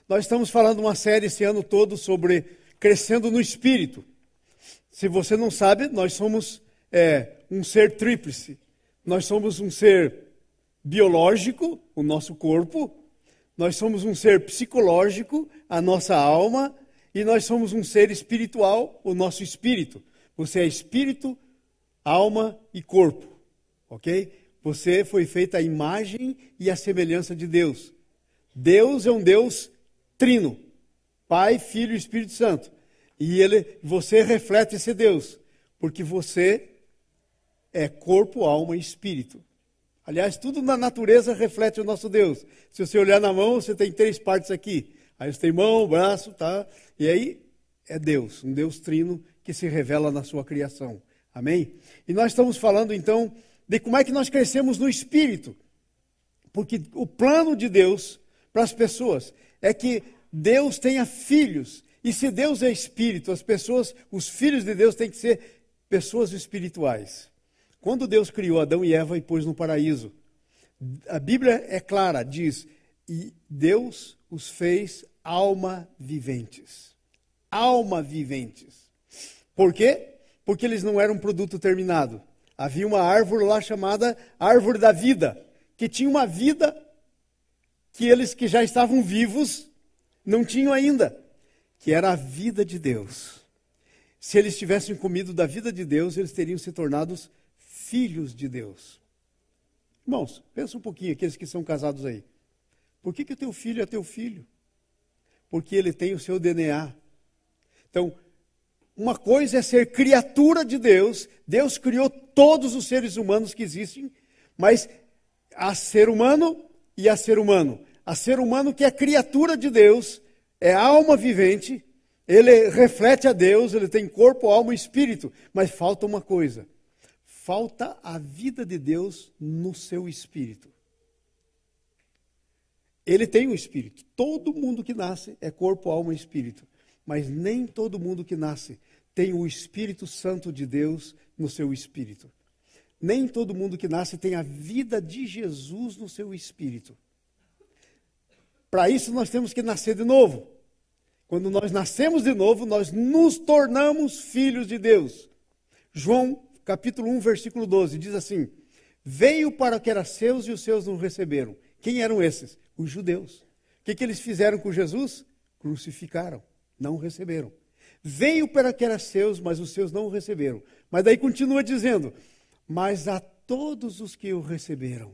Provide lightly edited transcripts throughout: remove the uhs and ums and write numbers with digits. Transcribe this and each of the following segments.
Nós estamos falando uma série esse ano todo sobre crescendo no Espírito. Se você não sabe, nós somos um ser tríplice. Nós somos um ser biológico, o nosso corpo. Nós somos um ser psicológico, a nossa alma. E nós somos um ser espiritual, o nosso espírito. Você é espírito, alma e corpo. Ok? Você foi feito à imagem e à semelhança de Deus. Deus é um Deus trino. Pai, Filho e Espírito Santo. E você reflete esse Deus. Porque você é corpo, alma e espírito. Aliás, tudo na natureza reflete o nosso Deus. Se você olhar na mão, você tem 3 partes aqui. Aí você tem mão, braço, tá? E aí é Deus, um Deus trino que se revela na sua criação. Amém? E nós estamos falando então de como é que nós crescemos no Espírito. Porque o plano de Deus para as pessoas é que Deus tenha filhos. E se Deus é Espírito, as pessoas, os filhos de Deus têm que ser pessoas espirituais. Quando Deus criou Adão e Eva e pôs no paraíso, a Bíblia é clara, diz, e Deus os fez alma viventes. Alma viventes. Por quê? Porque eles não eram um produto terminado. Havia uma árvore lá chamada árvore da vida, que tinha uma vida que eles que já estavam vivos não tinham ainda, que era a vida de Deus. Se eles tivessem comido da vida de Deus, eles teriam se tornado filhos de Deus. Irmãos, pensa um pouquinho, aqueles que são casados aí. Por que o teu filho é teu filho? Porque ele tem o seu DNA. Então, uma coisa é ser criatura de Deus. Deus criou todos os seres humanos que existem, mas há ser humano e há ser humano. Há ser humano que é criatura de Deus, é alma vivente, ele reflete a Deus, ele tem corpo, alma e espírito. Mas falta uma coisa. Falta a vida de Deus no seu espírito. Ele tem um espírito. Todo mundo que nasce é corpo, alma e espírito. Mas nem todo mundo que nasce tem o Espírito Santo de Deus no seu espírito. Nem todo mundo que nasce tem a vida de Jesus no seu espírito. Para isso nós temos que nascer de novo. Quando nós nascemos de novo, nós nos tornamos filhos de Deus. João, capítulo 1, versículo 12, diz assim: veio para que era seus e os seus não receberam. Quem eram esses? Os judeus. O que eles fizeram com Jesus? Crucificaram, não receberam. Veio para que era seus, mas os seus não o receberam. Mas daí continua dizendo: mas a todos os que o receberam,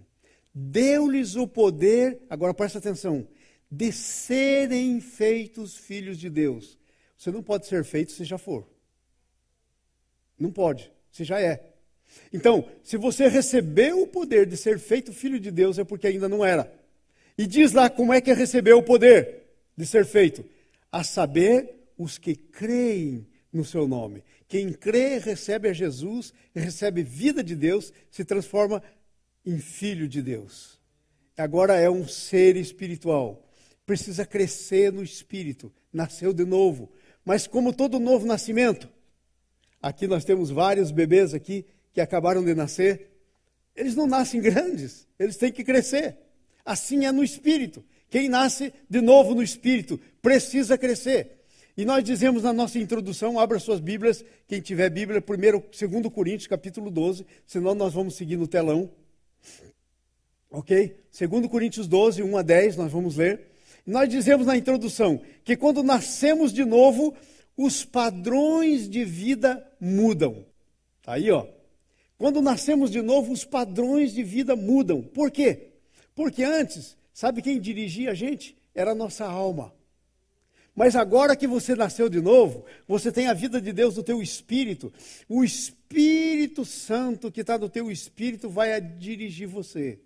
deu-lhes o poder, agora presta atenção, de serem feitos filhos de Deus. Você não pode ser feito se já for. Não pode, você já é. Então, se você recebeu o poder de ser feito filho de Deus, é porque ainda não era. E diz lá como é que recebeu o poder de ser feito. A saber, os que creem no seu nome. Quem crê, recebe a Jesus, recebe vida de Deus, se transforma em filho de Deus. Agora é um ser espiritual. Precisa crescer no espírito. Nasceu de novo. Mas como todo novo nascimento, aqui nós temos vários bebês aqui que acabaram de nascer. Eles não nascem grandes, eles têm que crescer. Assim é no espírito. Quem nasce de novo no espírito precisa crescer. E nós dizemos na nossa introdução, abra suas Bíblias, quem tiver Bíblia, 2 Coríntios, capítulo 12, senão nós vamos seguir no telão. Ok? 2 Coríntios 12, 1 a 10, nós vamos ler. E nós dizemos na introdução que quando nascemos de novo, os padrões de vida mudam. Tá aí, ó. Quando nascemos de novo, os padrões de vida mudam. Por quê? Porque antes, sabe quem dirigia a gente? Era a nossa alma. Mas agora que você nasceu de novo, você tem a vida de Deus no teu espírito. O Espírito Santo que está no teu espírito vai dirigir você.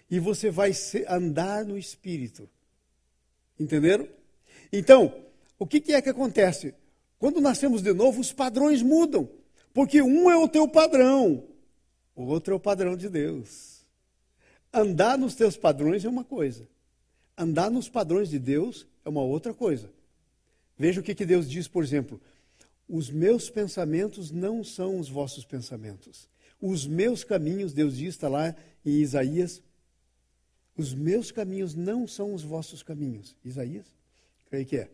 E você vai andar no espírito. Entenderam? Então, o que é que acontece? Quando nascemos de novo, os padrões mudam. Porque um é o teu padrão, o outro é o padrão de Deus. Andar nos teus padrões é uma coisa. Andar nos padrões de Deus é uma outra coisa. Veja o que Deus diz, por exemplo. Os meus pensamentos não são os vossos pensamentos. Os meus caminhos, Deus diz, está lá em Isaías. Os meus caminhos não são os vossos caminhos. Isaías. Creio que é.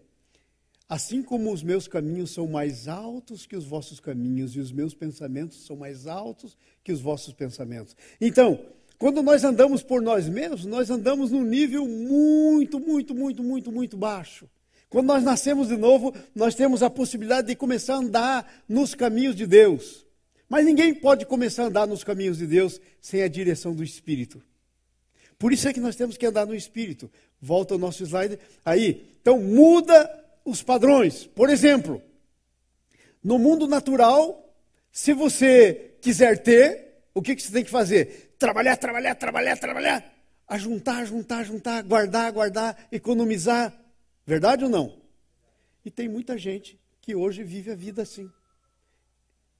Assim como os meus caminhos são mais altos que os vossos caminhos e os meus pensamentos são mais altos que os vossos pensamentos. Então, quando nós andamos por nós mesmos, nós andamos num nível muito baixo. Quando nós nascemos de novo, nós temos a possibilidade de começar a andar nos caminhos de Deus. Mas ninguém pode começar a andar nos caminhos de Deus sem a direção do Espírito. Por isso é que nós temos que andar no Espírito. Volta ao nosso slide. Aí, então muda os padrões. Por exemplo, no mundo natural, se você quiser ter, o que você tem que fazer? Trabalhar. Juntar, guardar, economizar. Verdade ou não? E tem muita gente que hoje vive a vida assim.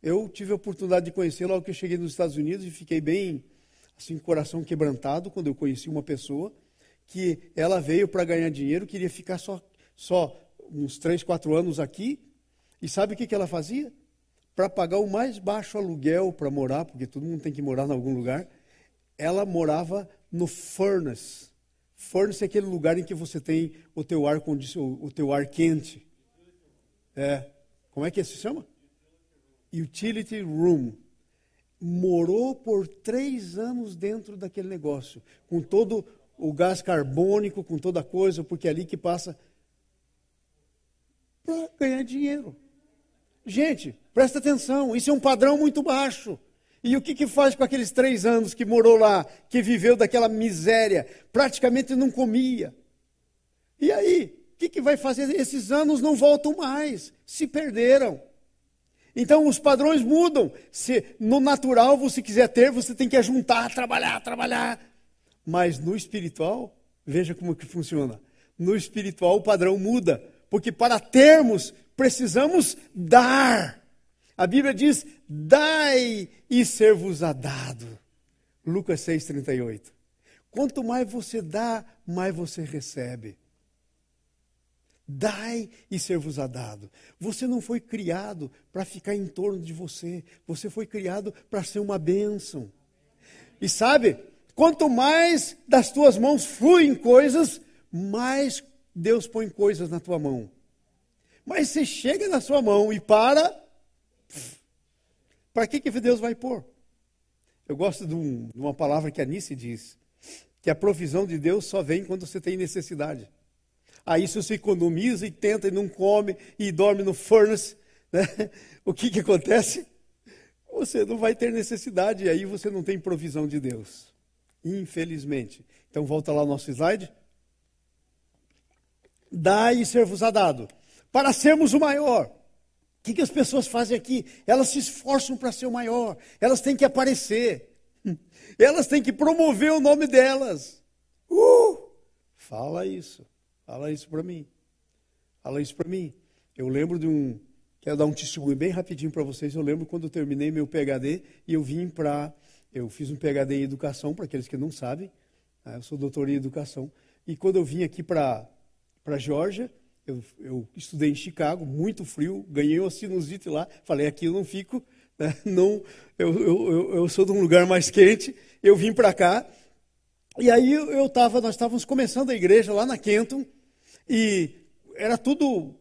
Eu tive a oportunidade de conhecer logo que eu cheguei nos Estados Unidos e fiquei bem, assim, coração quebrantado quando eu conheci uma pessoa que ela veio para ganhar dinheiro, queria ficar só uns 3, 4 anos aqui. E sabe o que ela fazia? Para pagar o mais baixo aluguel para morar, porque todo mundo tem que morar em algum lugar, ela morava no furnace. Furnace é aquele lugar em que você tem o teu ar condicionado, o teu ar quente. Como é que se chama? Utility room. Morou por 3 anos dentro daquele negócio, com todo o gás carbônico, com toda a coisa, porque é ali que passa para ganhar dinheiro. Gente, presta atenção, isso é um padrão muito baixo. E o que faz com aqueles 3 anos que morou lá, que viveu daquela miséria, praticamente não comia? E aí, o que vai fazer? Esses anos não voltam mais, se perderam. Então os padrões mudam. Se no natural você quiser ter, você tem que ajuntar, trabalhar. Mas no espiritual, veja como que funciona. No espiritual o padrão muda, porque para termos precisamos dar. A Bíblia diz, dai e ser-vos-á dado. Lucas 6,38. Quanto mais você dá, mais você recebe. Dai e ser-vos-á dado. Você não foi criado para ficar em torno de você. Você foi criado para ser uma bênção. E sabe, quanto mais das tuas mãos fluem coisas, mais Deus põe coisas na tua mão. Mas você chega na sua mão e para que Deus vai pôr? Eu gosto de uma palavra que a Nice diz, que a provisão de Deus só vem quando você tem necessidade. Aí se você economiza e tenta e não come e dorme no furnace, né? O que acontece? Você não vai ter necessidade e aí você não tem provisão de Deus. Infelizmente. Então volta lá ao nosso slide. Dai e ser-vos-á dado. Para sermos o maior. O que as pessoas fazem aqui? Elas se esforçam para ser o maior. Elas têm que aparecer. Elas têm que promover o nome delas. Fala isso para mim. Fala isso para mim. Eu lembro quero dar um testemunho bem rapidinho para vocês. Eu lembro quando eu terminei meu PhD e eu fiz um PhD em educação, para aqueles que não sabem. Eu sou doutor em educação. E quando eu vim aqui para a Geórgia, eu estudei em Chicago, muito frio, ganhei uma sinusite lá, falei, aqui eu não fico, né? Não, eu sou de um lugar mais quente, eu vim para cá, e aí nós estávamos começando a igreja lá na Kenton, e era tudo,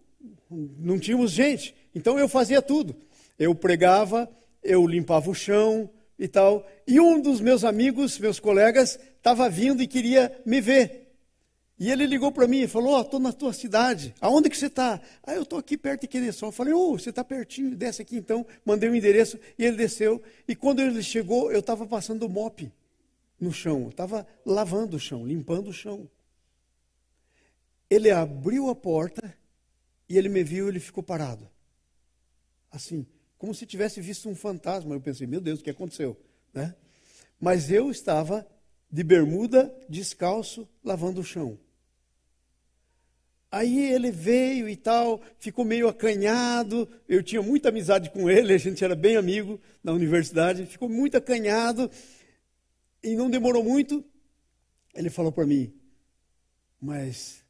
não tínhamos gente, então eu fazia tudo, eu pregava, eu limpava o chão e tal, e um dos meus amigos, meus colegas, estava vindo e queria me ver. E ele ligou para mim e falou, estou na tua cidade, aonde que você está? Eu estou aqui perto de Queneção. Eu falei, você está pertinho, desce aqui então. Mandei o endereço e ele desceu. E quando ele chegou, eu estava passando o mop no chão. Eu estava lavando o chão, limpando o chão. Ele abriu a porta e ele me viu e ele ficou parado. Assim, como se tivesse visto um fantasma. Eu pensei, meu Deus, o que aconteceu? Né? Mas eu estava de bermuda, descalço, lavando o chão. Aí ele veio e tal, ficou meio acanhado, eu tinha muita amizade com ele, a gente era bem amigo na universidade, ficou muito acanhado, e não demorou muito, ele falou para mim, mas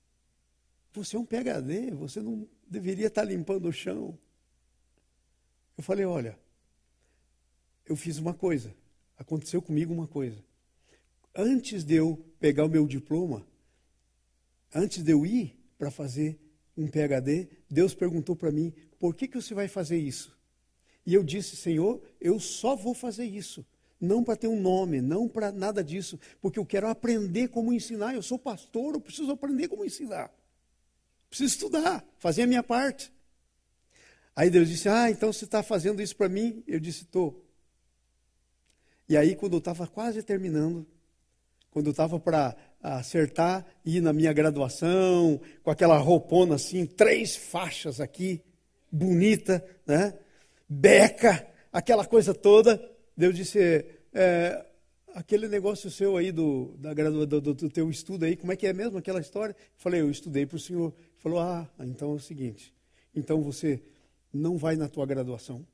você é um PhD, você não deveria estar limpando o chão. Eu falei, olha, eu fiz uma coisa, aconteceu comigo uma coisa. Antes de eu pegar o meu diploma, antes de eu ir para fazer um PhD, Deus perguntou para mim, por que você vai fazer isso? E eu disse, Senhor, eu só vou fazer isso. Não para ter um nome, não para nada disso, porque eu quero aprender como ensinar. Eu sou pastor, eu preciso aprender como ensinar. Preciso estudar, fazer a minha parte. Aí Deus disse, então você está fazendo isso para mim? Eu disse, estou. E aí, quando eu estava quase terminando, quando eu estava para acertar, ir na minha graduação, com aquela roupona assim, 3 faixas aqui, bonita, né? Beca, aquela coisa toda, Deus disse, aquele negócio seu aí do teu estudo aí, como é que é mesmo aquela história? Eu falei, eu estudei para o senhor. Ele falou, então é o seguinte, então você não vai na tua graduação,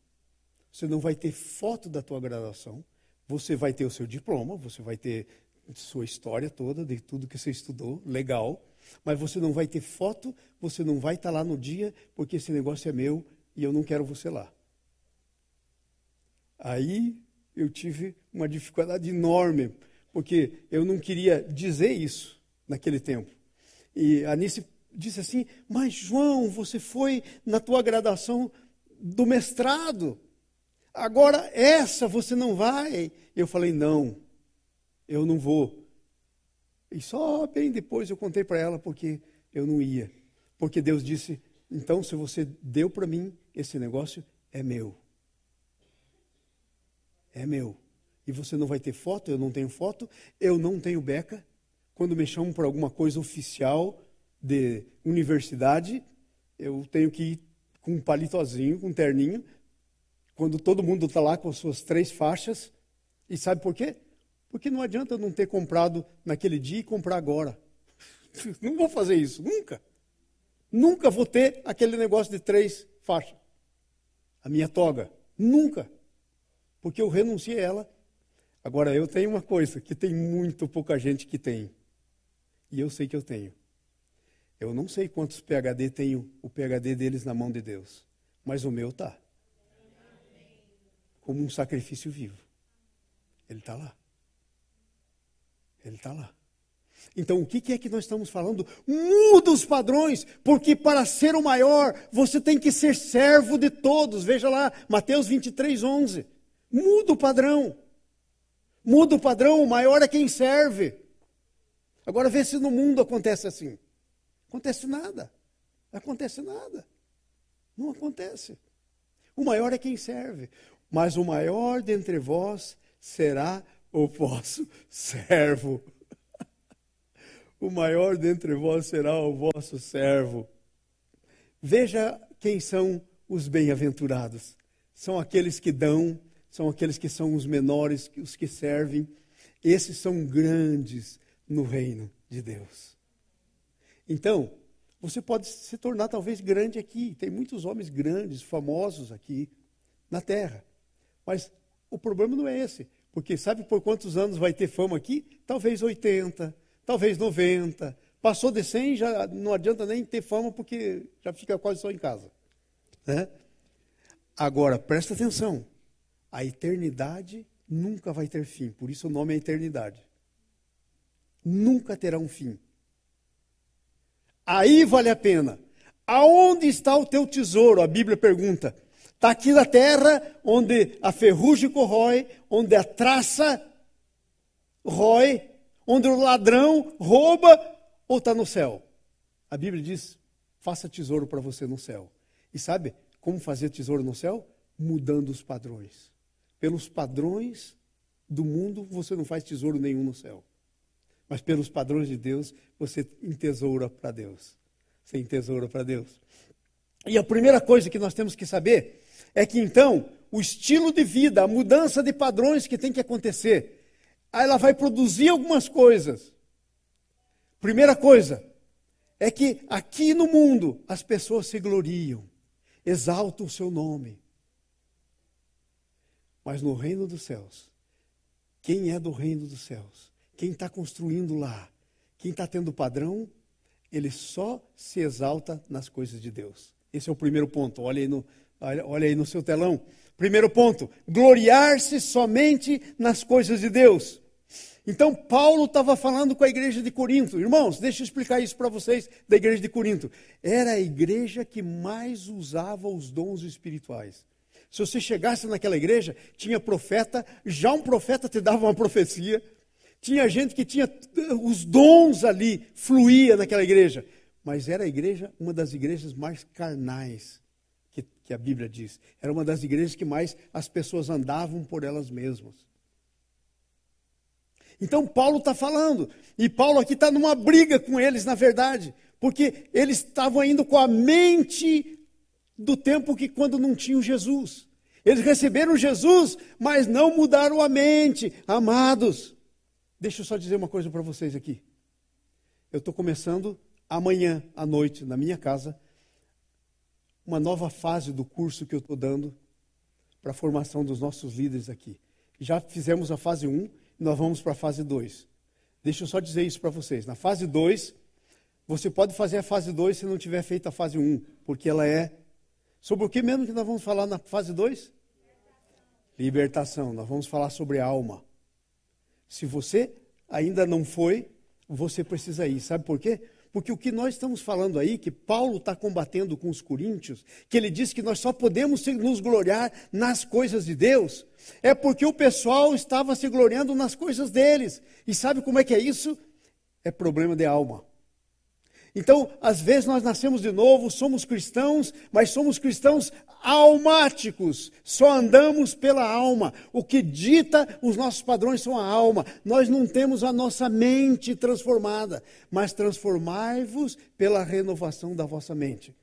você não vai ter foto da tua graduação, você vai ter o seu diploma, você vai ter sua história toda, de tudo que você estudou, legal, mas você não vai ter foto, você não vai estar lá no dia, porque esse negócio é meu e eu não quero você lá. Aí eu tive uma dificuldade enorme, porque eu não queria dizer isso naquele tempo. E a Anice disse assim, mas João, você foi na tua graduação do mestrado, agora essa você não vai. Eu falei, não, eu não vou. E só bem depois eu contei para ela porque eu não ia. Porque Deus disse, então se você deu para mim, esse negócio é meu. É meu. E você não vai ter foto, eu não tenho foto, eu não tenho beca. Quando me chamam para alguma coisa oficial de universidade, eu tenho que ir com um palitozinho, com um terninho, quando todo mundo está lá com as suas 3 faixas. E sabe por quê? Porque não adianta eu não ter comprado naquele dia e comprar agora. Não vou fazer isso, nunca. Nunca vou ter aquele negócio de 3 faixas. A minha toga, nunca. Porque eu renunciei a ela. Agora, eu tenho uma coisa que tem muito pouca gente que tem. E eu sei que eu tenho. Eu não sei quantos PhD tem o PhD deles na mão de Deus. Mas o meu está. Como um sacrifício vivo. Ele está lá. Ele está lá. Então, o que é que nós estamos falando? Muda os padrões, porque para ser o maior, você tem que ser servo de todos. Veja lá, Mateus 23:11. Muda o padrão. Muda o padrão, o maior é quem serve. Agora vê se no mundo acontece assim. Acontece nada. Acontece nada. Não acontece. O maior é quem serve. Mas o maior dentre vós será o vosso servo. O maior dentre vós será o vosso servo. Veja quem são os bem-aventurados. São aqueles que dão, são aqueles que são os menores, os que servem. Esses são grandes no reino de Deus. Então, você pode se tornar talvez grande aqui. Tem muitos homens grandes, famosos aqui na terra. Mas o problema não é esse. Porque sabe por quantos anos vai ter fama aqui? Talvez 80, talvez 90. Passou de 100, já não adianta nem ter fama, porque já fica quase só em casa. Né? Agora, presta atenção. A eternidade nunca vai ter fim. Por isso o nome é eternidade. Nunca terá um fim. Aí vale a pena. Aonde está o teu tesouro? A Bíblia pergunta. Está aqui na terra, onde a ferrugem corrói, onde a traça rói, onde o ladrão rouba, ou está no céu? A Bíblia diz, faça tesouro para você no céu. E sabe como fazer tesouro no céu? Mudando os padrões. Pelos padrões do mundo, você não faz tesouro nenhum no céu. Mas pelos padrões de Deus, você entesoura para Deus. Você entesoura para Deus. E a primeira coisa que nós temos que saber é que então, o estilo de vida, a mudança de padrões que tem que acontecer, ela vai produzir algumas coisas. Primeira coisa, é que aqui no mundo as pessoas se gloriam, exaltam o seu nome. Mas no reino dos céus, quem é do reino dos céus? Quem está construindo lá? Quem está tendo padrão? Ele só se exalta nas coisas de Deus. Esse é o primeiro ponto, olha aí no seu telão. Primeiro ponto, gloriar-se somente nas coisas de Deus. Então, Paulo estava falando com a igreja de Corinto. Irmãos, deixa eu explicar isso para vocês da igreja de Corinto. Era a igreja que mais usava os dons espirituais. Se você chegasse naquela igreja, tinha profeta, já um profeta te dava uma profecia. Tinha gente que tinha os dons ali, fluía naquela igreja. Mas era a igreja, uma das igrejas mais carnais, que a Bíblia diz. Era uma das igrejas que mais as pessoas andavam por elas mesmas. Então Paulo está falando, e Paulo aqui está numa briga com eles, na verdade, porque eles estavam indo com a mente do tempo que quando não tinham Jesus. Eles receberam Jesus, mas não mudaram a mente, amados. Deixa eu só dizer uma coisa para vocês aqui. Eu estou começando amanhã à noite, na minha casa, uma nova fase do curso que eu estou dando para a formação dos nossos líderes aqui. Já fizemos a fase 1, nós vamos para a fase 2. Deixa eu só dizer isso para vocês. Na fase 2, você pode fazer a fase 2 se não tiver feito a fase 1, porque ela é... Sobre o que mesmo que nós vamos falar na fase 2? Libertação. Nós vamos falar sobre a alma. Se você ainda não foi, você precisa ir. Sabe por quê? Porque o que nós estamos falando aí, que Paulo está combatendo com os coríntios, que ele diz que nós só podemos nos gloriar nas coisas de Deus, é porque o pessoal estava se gloriando nas coisas deles. E sabe como é que é isso? É problema de alma. Então, às vezes nós nascemos de novo, somos cristãos, mas somos cristãos almáticos, só andamos pela alma. O que dita os nossos padrões são a alma. Nós não temos a nossa mente transformada, mas transformai-vos pela renovação da vossa mente.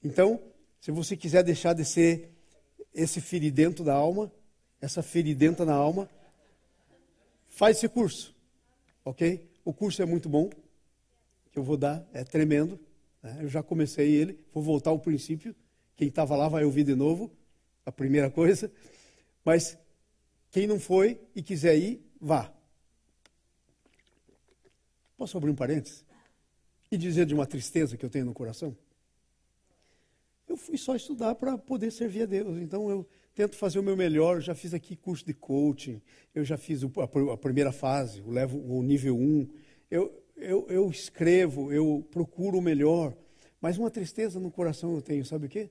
Então, se você quiser deixar de ser esse feridento da alma, essa feridenta na alma, faz esse curso, ok? O curso é muito bom. Que eu vou dar, é tremendo, né? Eu já comecei ele, vou voltar ao princípio, quem estava lá vai ouvir de novo, a primeira coisa, mas quem não foi e quiser ir, vá. Posso abrir um parênteses? E dizer de uma tristeza que eu tenho no coração? Eu fui só estudar para poder servir a Deus, então eu tento fazer o meu melhor, eu já fiz aqui curso de coaching, eu já fiz a primeira fase, eu levo o nível 1, eu escrevo, eu procuro o melhor, mas uma tristeza no coração eu tenho, sabe o quê?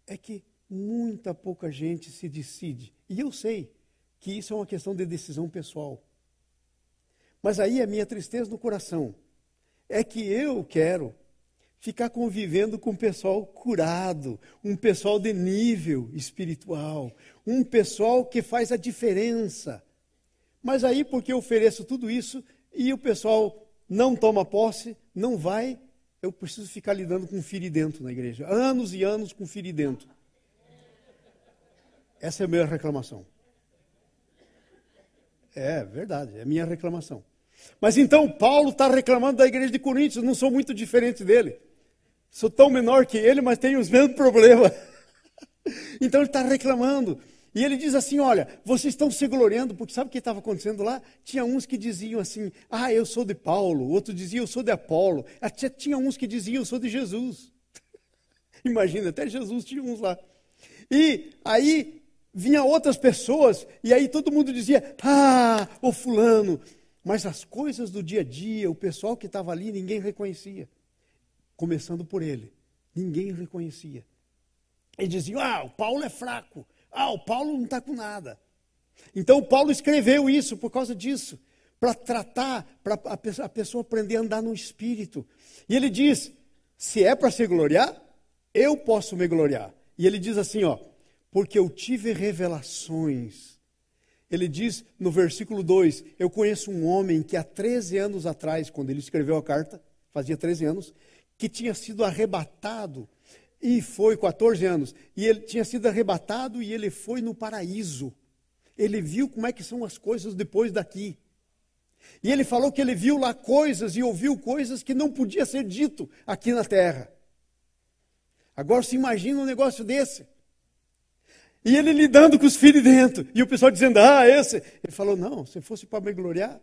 É que muita pouca gente se decide. E eu sei que isso é uma questão de decisão pessoal. Mas aí a minha tristeza no coração é que eu quero ficar convivendo com um pessoal curado, um pessoal de nível espiritual, um pessoal que faz a diferença. Mas aí, porque eu ofereço tudo isso, e o pessoal não toma posse, não vai, eu preciso ficar lidando com feridento na igreja. Anos e anos com feridento. Essa é a minha reclamação. É verdade, é a minha reclamação. Mas então, Paulo está reclamando da igreja de Coríntios, eu não sou muito diferente dele. Sou tão menor que ele, mas tenho os mesmos problemas. Então ele está reclamando. E ele diz assim, olha, vocês estão se gloriando, porque sabe o que estava acontecendo lá? Tinha uns que diziam assim, eu sou de Paulo, outro dizia, eu sou de Apolo. Até tinha uns que diziam, eu sou de Jesus. Imagina, até Jesus tinha uns lá. E aí vinha outras pessoas, e aí todo mundo dizia, o fulano. Mas as coisas do dia a dia, o pessoal que estava ali, ninguém reconhecia. Começando por ele, ninguém reconhecia. E diziam, o Paulo é fraco. O Paulo não está com nada. Então, o Paulo escreveu isso por causa disso, para tratar, para a pessoa aprender a andar no Espírito. E ele diz, se é para se gloriar, eu posso me gloriar. E ele diz assim, porque eu tive revelações. Ele diz no versículo 2, eu conheço um homem que há 13 anos atrás, quando ele escreveu a carta, fazia 13 anos, que tinha sido arrebatado. E foi 14 anos. E ele tinha sido arrebatado e ele foi no paraíso. Ele viu como é que são as coisas depois daqui. E ele falou que ele viu lá coisas e ouviu coisas que não podia ser dito aqui na terra. Agora se imagina um negócio desse. E ele lidando com os filhos dentro. E o pessoal dizendo, esse. Ele falou, não, se fosse para me gloriar,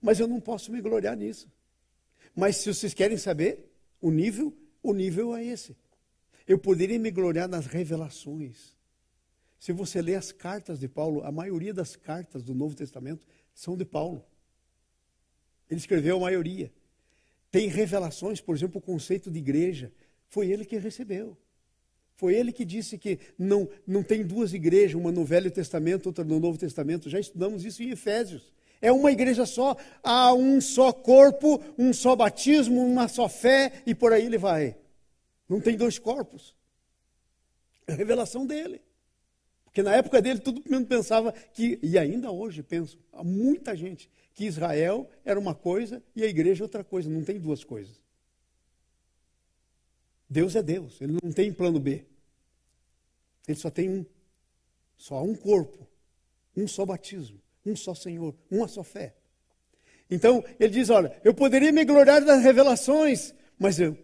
mas eu não posso me gloriar nisso. Mas se vocês querem saber o nível é esse. Eu poderia me gloriar nas revelações. Se você ler as cartas de Paulo, a maioria das cartas do Novo Testamento são de Paulo. Ele escreveu a maioria. Tem revelações, por exemplo, o conceito de igreja. Foi ele que recebeu. Foi ele que disse que não tem duas igrejas, uma no Velho Testamento, outra no Novo Testamento. Já estudamos isso em Efésios. É uma igreja só, há um só corpo, um só batismo, uma só fé, e por aí ele vai. Não tem dois corpos. É a revelação dele. Porque na época dele todo mundo pensava que, e ainda hoje penso, há muita gente, que Israel era uma coisa e a igreja outra coisa. Não tem duas coisas. Deus é Deus, ele não tem plano B. Ele só tem um. Só há um corpo, um só batismo, um só Senhor, uma só fé. Então, ele diz, olha, eu poderia me gloriar das revelações, mas eu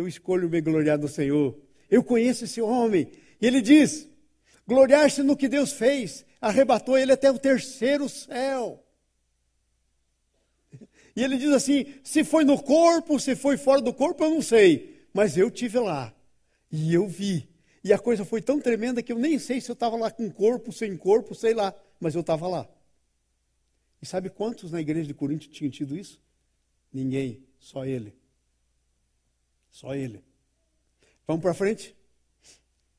escolho me gloriar no Senhor. Eu conheço esse homem. E ele diz, gloriar-se no que Deus fez, arrebatou ele até o terceiro céu. E ele diz assim, se foi no corpo, se foi fora do corpo, eu não sei. Mas eu estive lá, e eu vi. E a coisa foi tão tremenda que eu nem sei se eu estava lá com corpo, sem corpo, sei lá. Mas eu estava lá. E sabe quantos na igreja de Corinto tinham tido isso? Ninguém, só ele. Só ele. Vamos para frente?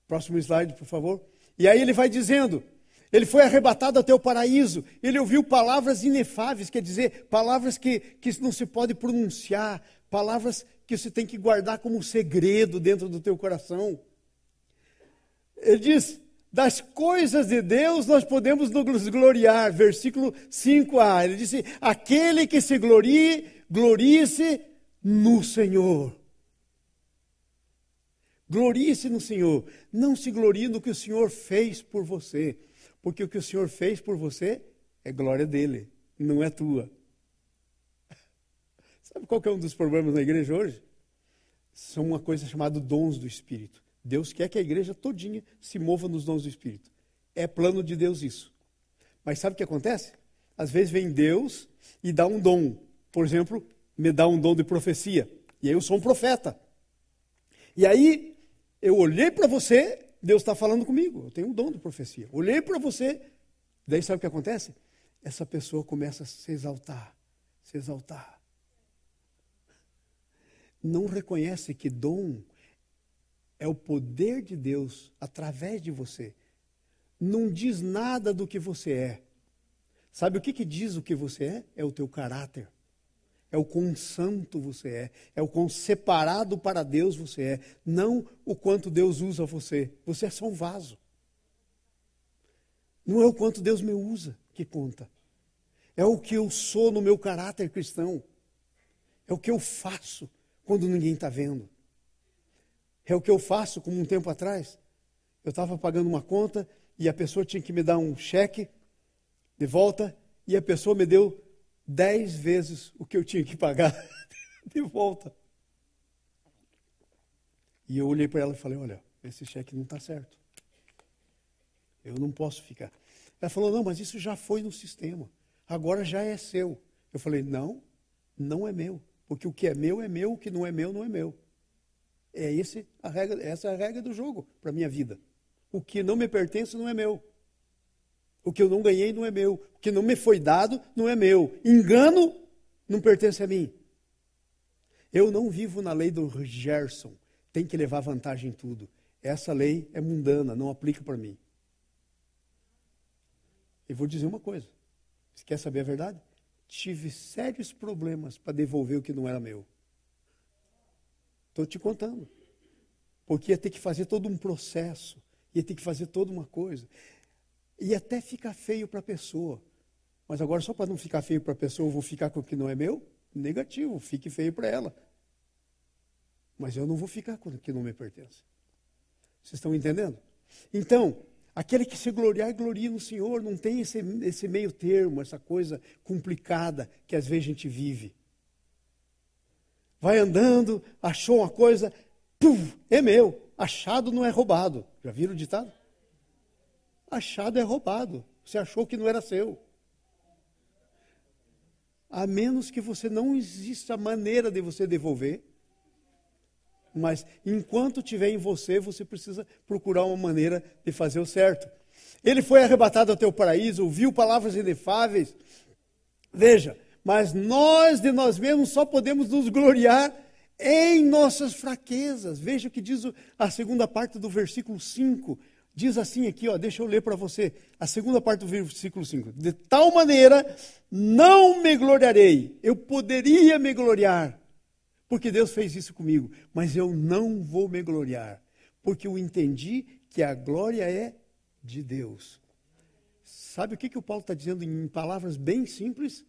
Próximo slide, por favor. E aí ele vai dizendo, ele foi arrebatado até o paraíso, ele ouviu palavras inefáveis, quer dizer, palavras que não se pode pronunciar, palavras que você tem que guardar como um segredo dentro do teu coração. Ele diz, das coisas de Deus nós podemos nos gloriar, versículo 5a, ele disse, aquele que se glorie-se no Senhor. Glorie-se no Senhor, não se glorie no que o Senhor fez por você, porque o que o Senhor fez por você é glória dele, não é tua. Sabe qual que é um dos problemas na igreja hoje? São uma coisa chamada dons do Espírito. Deus quer que a igreja todinha se mova nos dons do Espírito. É plano de Deus isso. Mas sabe o que acontece? Às vezes vem Deus e dá um dom. Por exemplo, me dá um dom de profecia. E aí eu sou um profeta. E aí eu olhei para você, Deus está falando comigo. Eu tenho um dom de profecia. Olhei para você, daí sabe o que acontece? Essa pessoa começa a se exaltar. Se exaltar. Não reconhece que dom é o poder de Deus através de você. Não diz nada do que você é. Sabe o que diz o que você é? É o teu caráter. É o quão santo você é. É o quão separado para Deus você é. Não o quanto Deus usa você. Você é só um vaso. Não é o quanto Deus me usa que conta. É o que eu sou no meu caráter cristão. É o que eu faço quando ninguém está vendo. É o que eu faço, como um tempo atrás. Eu estava pagando uma conta e a pessoa tinha que me dar um cheque de volta e a pessoa me deu 10 vezes o que eu tinha que pagar de volta. E eu olhei para ela e falei, olha, esse cheque não está certo. Eu não posso ficar. Ela falou, não, mas isso já foi no sistema. Agora já é seu. Eu falei, não, não é meu. Porque o que é meu, o que não é meu, não é meu. Essa é a regra do jogo para a minha vida. O que não me pertence não é meu. O que eu não ganhei não é meu. O que não me foi dado não é meu. Engano não pertence a mim. Eu não vivo na lei do Gerson. Tem que levar vantagem em tudo. Essa lei é mundana, não aplica para mim. E vou dizer uma coisa. Você quer saber a verdade? Tive sérios problemas para devolver o que não era meu. Estou te contando. Porque ia ter que fazer todo um processo. Ia ter que fazer toda uma coisa. E até ficar feio para a pessoa. Mas agora, só para não ficar feio para a pessoa, eu vou ficar com o que não é meu? Negativo, fique feio para ela. Mas eu não vou ficar com o que não me pertence. Vocês estão entendendo? Então, aquele que se gloriar, gloria no Senhor. Não tem esse meio termo, essa coisa complicada que às vezes a gente vive. Vai andando, achou uma coisa, puf, é meu. Achado não é roubado. Já viram o ditado? Achado é roubado. Você achou que não era seu. A menos que você não exista maneira de você devolver. Mas enquanto tiver em você, você precisa procurar uma maneira de fazer o certo. Ele foi arrebatado até o paraíso, ouviu palavras inefáveis. Veja, mas nós de nós mesmos só podemos nos gloriar em nossas fraquezas. Veja o que diz a segunda parte do versículo 5. Diz assim aqui, ó, deixa eu ler para você. A segunda parte do versículo 5. De tal maneira, não me gloriarei. Eu poderia me gloriar, porque Deus fez isso comigo. Mas eu não vou me gloriar, porque eu entendi que a glória é de Deus. Sabe o que o Paulo está dizendo em palavras bem simples?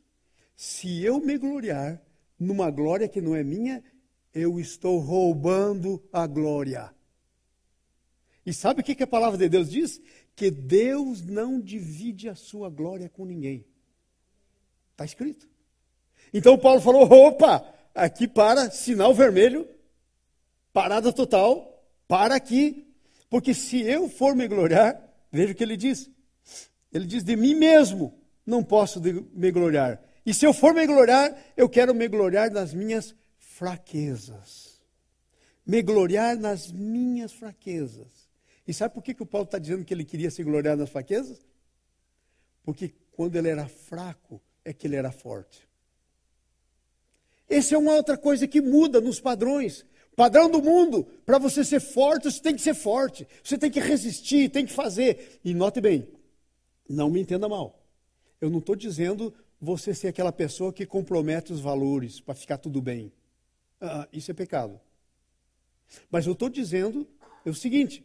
Se eu me gloriar numa glória que não é minha, eu estou roubando a glória. E sabe o que a palavra de Deus diz? Que Deus não divide a sua glória com ninguém. Está escrito. Então Paulo falou, opa, aqui para, sinal vermelho, parada total, para aqui, porque se eu for me gloriar, veja o que ele diz. Ele diz, de mim mesmo não posso me gloriar. E se eu for me gloriar, eu quero me gloriar nas minhas fraquezas. Me gloriar nas minhas fraquezas. E sabe por que o Paulo está dizendo que ele queria se gloriar nas fraquezas? Porque quando ele era fraco, é que ele era forte. Essa é uma outra coisa que muda nos padrões. O padrão do mundo, para você ser forte, você tem que ser forte. Você tem que resistir, tem que fazer. E note bem, não me entenda mal. Eu não estou dizendo você ser aquela pessoa que compromete os valores para ficar tudo bem. Isso é pecado. Mas eu estou dizendo o seguinte,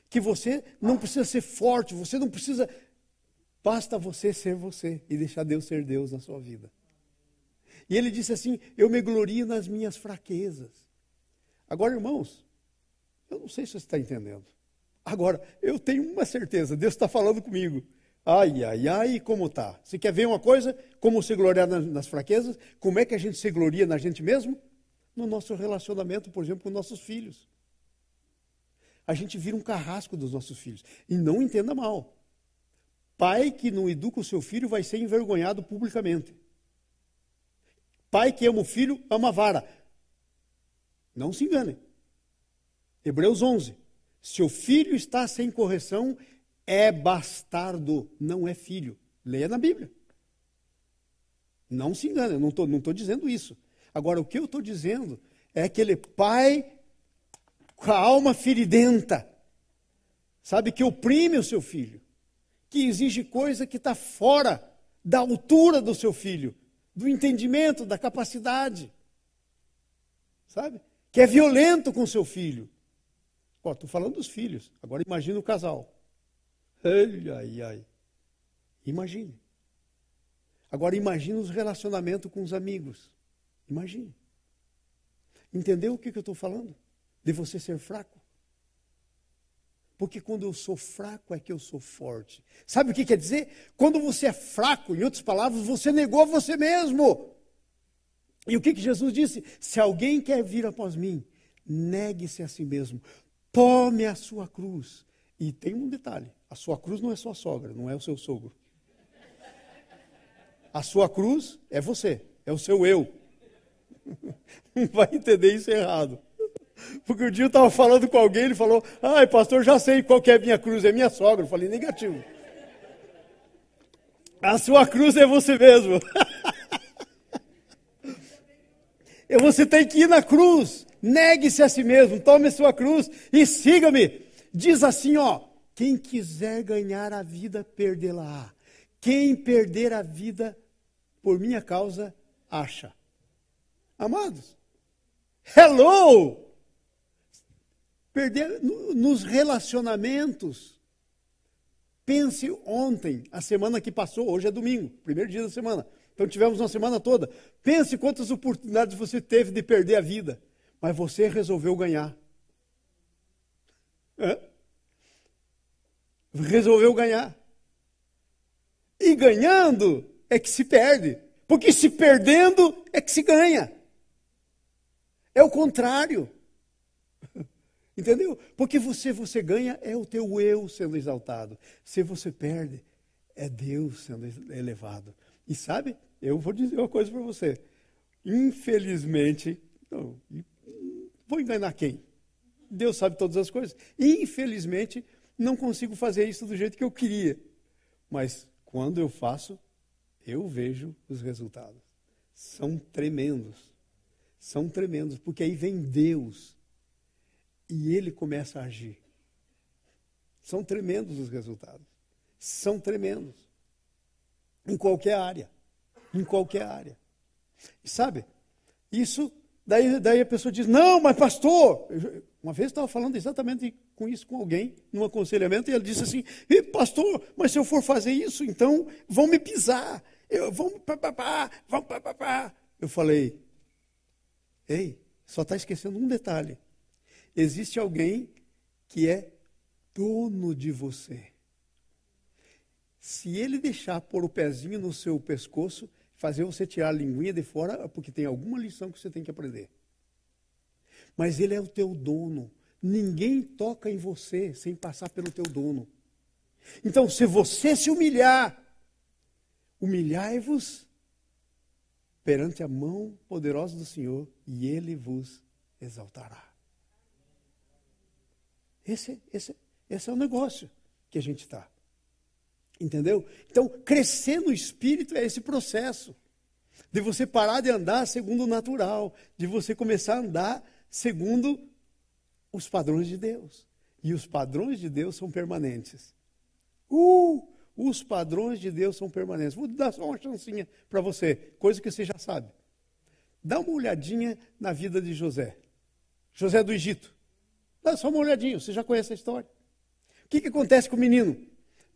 que você não precisa ser forte, você não precisa... Basta você ser você e deixar Deus ser Deus na sua vida. E ele disse assim, eu me glorio nas minhas fraquezas. Agora, irmãos, eu não sei se você está entendendo. Agora, eu tenho uma certeza, Deus está falando comigo. Ai, ai, ai, como tá? Você quer ver uma coisa? Como se gloriar nas fraquezas? Como é que a gente se gloria na gente mesmo? No nosso relacionamento, por exemplo, com nossos filhos. A gente vira um carrasco dos nossos filhos. E não entenda mal. Pai que não educa o seu filho vai ser envergonhado publicamente. Pai que ama o filho, ama a vara. Não se engane. Hebreus 11. Seu filho está sem correção, é bastardo, não é filho. Leia na Bíblia. Não se engane, eu não estou dizendo isso. Agora, o que eu estou dizendo é aquele pai com a alma feridenta, sabe, que oprime o seu filho, que exige coisa que está fora da altura do seu filho, do entendimento, da capacidade, sabe, que é violento com o seu filho. Estou falando dos filhos, agora imagina o casal. Ai, ai, ai. Imagine. Agora imagine os relacionamentos com os amigos. Imagine. Entendeu o que eu estou falando? De você ser fraco. Porque quando eu sou fraco é que eu sou forte. Sabe o que quer dizer? Quando você é fraco, em outras palavras, você negou a você mesmo. E o que Jesus disse? Se alguém quer vir após mim, negue-se a si mesmo. Tome a sua cruz. E tem um detalhe. A sua cruz não é sua sogra, não é o seu sogro. A sua cruz é você, é o seu eu. Não vai entender isso errado. Porque um dia eu estava falando com alguém, ele falou, ai pastor, já sei qual que é a minha cruz, é minha sogra. Eu falei, negativo. A sua cruz é você mesmo. E você tem que ir na cruz, negue-se a si mesmo, tome a sua cruz e siga-me. Diz assim, ó, quem quiser ganhar a vida, perdê-la-á. Quem perder a vida por minha causa, acha. Amados, hello! Perder nos relacionamentos. Pense ontem, a semana que passou, hoje é domingo, primeiro dia da semana. Então tivemos uma semana toda. Pense quantas oportunidades você teve de perder a vida, mas você resolveu ganhar. Resolveu ganhar. E ganhando é que se perde. Porque se perdendo é que se ganha. É o contrário. Entendeu? Porque você ganha é o teu eu sendo exaltado. Se você perde, é Deus sendo elevado. E sabe, eu vou dizer uma coisa para você. Infelizmente, vou enganar quem? Deus sabe todas as coisas. Infelizmente, não consigo fazer isso do jeito que eu queria. Mas quando eu faço, eu vejo os resultados. São tremendos. São tremendos, porque aí vem Deus e Ele começa a agir. São tremendos os resultados. São tremendos. Em qualquer área. Em qualquer área. E sabe, isso, daí a pessoa diz, não, mas pastor, uma vez eu estava falando exatamente com isso com alguém, num aconselhamento, e ele disse assim, pastor, mas se eu for fazer isso, então vão me pisar, vão papapá. Eu falei, ei, só está esquecendo um detalhe. Existe alguém que é dono de você. Se ele deixar pôr o pezinho no seu pescoço, fazer você tirar a linguinha de fora, porque tem alguma lição que você tem que aprender. Mas ele é o teu dono. Ninguém toca em você sem passar pelo teu dono. Então, se você se humilhar, humilhai-vos perante a mão poderosa do Senhor, e Ele vos exaltará. Esse é o negócio que a gente está. Entendeu? Então, crescer no Espírito é esse processo. De você parar de andar segundo o natural. De você começar a andar segundo os padrões de Deus. E os padrões de Deus são permanentes. Os padrões de Deus são permanentes. Vou dar só uma chancinha para você. Coisa que você já sabe. Dá uma olhadinha na vida de José. José do Egito. Dá só uma olhadinha, você já conhece a história. O que acontece com o menino?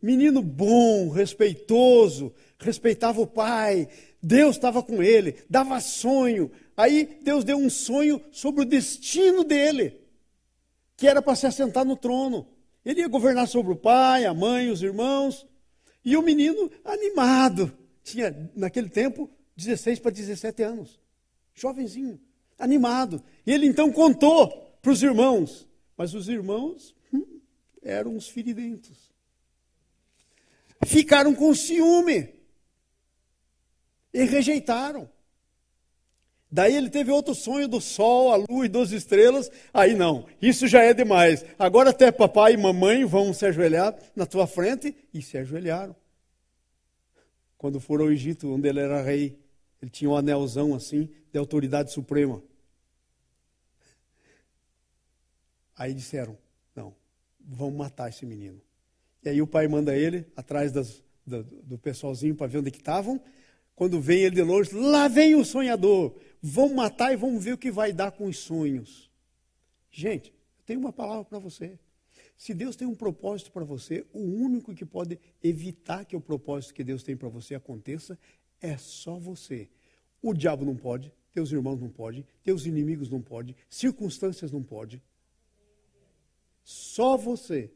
Menino bom, respeitoso, respeitava o pai, Deus estava com ele, dava sonho. Aí Deus deu um sonho sobre o destino dele, que era para se assentar no trono. Ele ia governar sobre o pai, a mãe, os irmãos. E o menino animado, tinha naquele tempo 16 para 17 anos, jovenzinho, animado. E ele então contou para os irmãos, mas os irmãos eram uns feridentos. Ficaram com ciúme e rejeitaram. Daí ele teve outro sonho do sol, a lua e 12 estrelas. Aí não, isso já é demais. Agora até papai e mamãe vão se ajoelhar na tua frente. E se ajoelharam. Quando foram ao Egito, onde ele era rei, ele tinha um anelzão assim, de autoridade suprema. Aí disseram, não, vamos matar esse menino. E aí o pai manda ele atrás do pessoalzinho para ver onde que estavam. Quando vem ele de longe, lá vem o sonhador. Vamos matar e vamos ver o que vai dar com os sonhos. Gente, eu tenho uma palavra para você. Se Deus tem um propósito para você, o único que pode evitar que o propósito que Deus tem para você aconteça é só você. O diabo não pode, teus irmãos não podem, teus inimigos não podem, circunstâncias não podem. Só você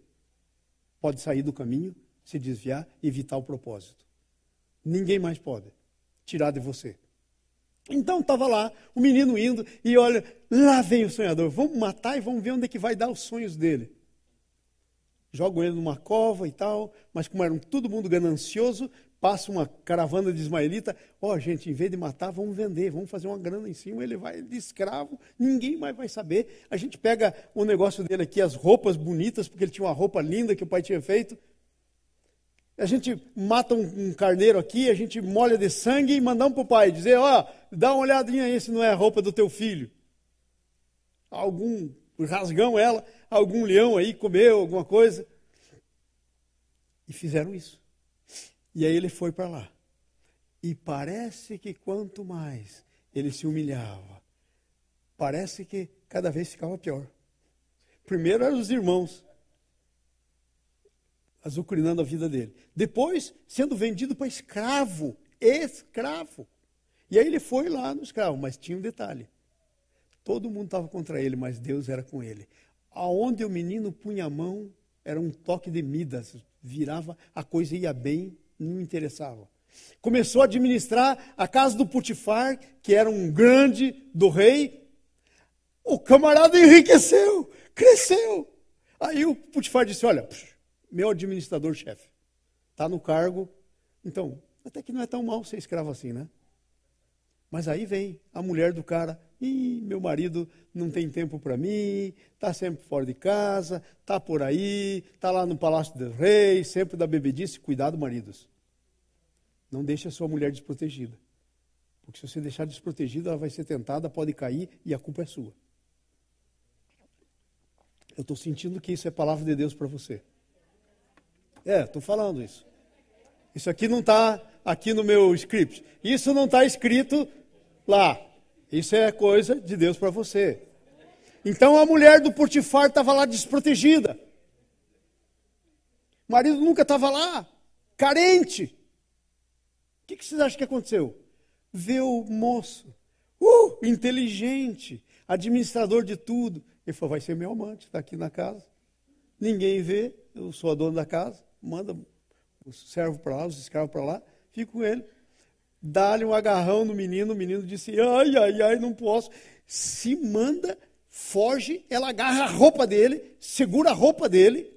pode sair do caminho, se desviar e evitar o propósito. Ninguém mais pode tirar de você. Então estava lá, o menino indo, e olha, lá vem o sonhador. Vamos matar e vamos ver onde é que vai dar os sonhos dele. Jogam ele numa cova e tal, mas como era todo mundo ganancioso, passa uma caravana de ismaelita. Gente, em vez de matar, vamos vender, vamos fazer uma grana em cima, ele vai de escravo, ninguém mais vai saber. A gente pega o negócio dele aqui, as roupas bonitas, porque ele tinha uma roupa linda que o pai tinha feito. A gente mata um carneiro aqui, a gente molha de sangue e mandamos para o pai, dizer, dá uma olhadinha aí se não é a roupa do teu filho. Rasgamos ela, algum leão aí comeu alguma coisa. E fizeram isso. E aí ele foi para lá. E parece que quanto mais ele se humilhava, parece que cada vez ficava pior. Primeiro eram os irmãos, azucrinando a vida dele. Depois, sendo vendido para escravo. E aí ele foi lá no escravo, mas tinha um detalhe. Todo mundo estava contra ele, mas Deus era com ele. Aonde o menino punha a mão, era um toque de Midas. Virava, a coisa ia bem, não interessava. Começou a administrar a casa do Potifar, que era um grande do rei. O camarada enriqueceu, cresceu. Aí o Potifar disse, olha, meu administrador-chefe, está no cargo, então, até que não é tão mal ser escravo assim, né? Mas aí vem a mulher do cara, Meu marido não tem tempo para mim, está sempre fora de casa, está por aí, está lá no Palácio do Rei, sempre dá bebedice. Cuidado, maridos. Não deixe a sua mulher desprotegida. Porque se você deixar desprotegida, ela vai ser tentada, pode cair e a culpa é sua. Eu estou sentindo que isso é palavra de Deus para você. Estou falando isso. Isso aqui não está aqui no meu script. Isso não está escrito lá. Isso é coisa de Deus para você. Então a mulher do Potifar estava lá desprotegida. O marido nunca estava lá, carente. O que vocês acham que aconteceu? Vê o moço, inteligente, administrador de tudo. Ele falou, vai ser meu amante, está aqui na casa. Ninguém vê, eu sou a dona da casa, manda os servos para lá, os escravos para lá, fico com ele. Dá-lhe um agarrão no menino, o menino disse, ai, não posso. Se manda, foge, ela agarra a roupa dele, segura a roupa dele.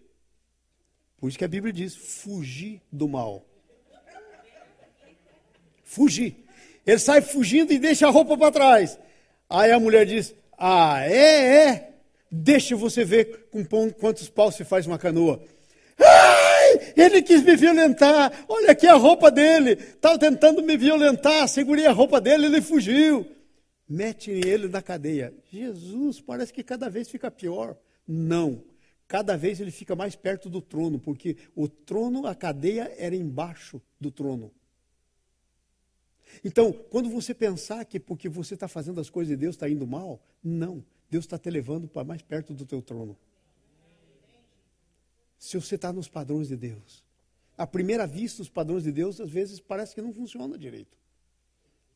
Por isso que a Bíblia diz, fugir do mal. Fugir. Ele sai fugindo e deixa a roupa para trás. Aí a mulher diz, deixa você ver com quantos paus se faz uma canoa. Ai, ele quis me violentar, olha aqui a roupa dele, estava tentando me violentar, segurei a roupa dele, ele fugiu. Mete ele na cadeia. Jesus, parece que cada vez fica pior. Não, cada vez ele fica mais perto do trono, porque o trono, a cadeia era embaixo do trono. Então, quando você pensar que porque você está fazendo as coisas de Deus está indo mal, não, Deus está te levando para mais perto do teu trono. Se você está nos padrões de Deus. À primeira vista, os padrões de Deus, às vezes, parece que não funciona direito.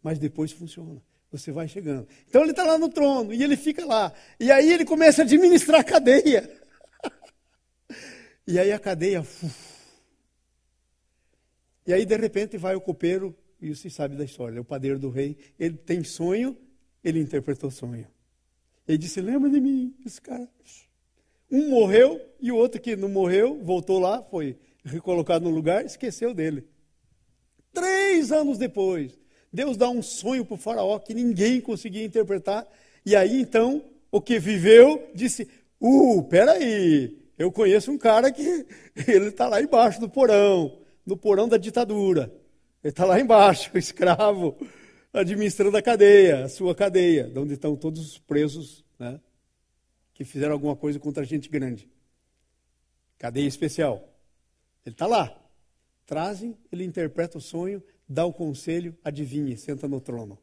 Mas depois funciona. Você vai chegando. Então, ele está lá no trono e ele fica lá. E aí ele começa a administrar a cadeia. E aí a cadeia... E aí, de repente, vai o copeiro, e você sabe da história, é o padeiro do rei. Ele tem sonho, ele interpretou sonho. Ele disse, lembra de mim, esse cara... Um morreu e o outro que não morreu, voltou lá, foi recolocado no lugar, esqueceu dele. 3 anos depois, Deus dá um sonho para o faraó que ninguém conseguia interpretar. E aí então, o que viveu, disse, peraí, eu conheço um cara que ele está lá embaixo do porão, no porão da ditadura. Ele está lá embaixo, escravo, administrando a cadeia, a sua cadeia, de onde estão todos os presos, né? Que fizeram alguma coisa contra gente grande. Cadeia especial. Ele está lá. Trazem, ele interpreta o sonho, dá o conselho, adivinha, senta no trono.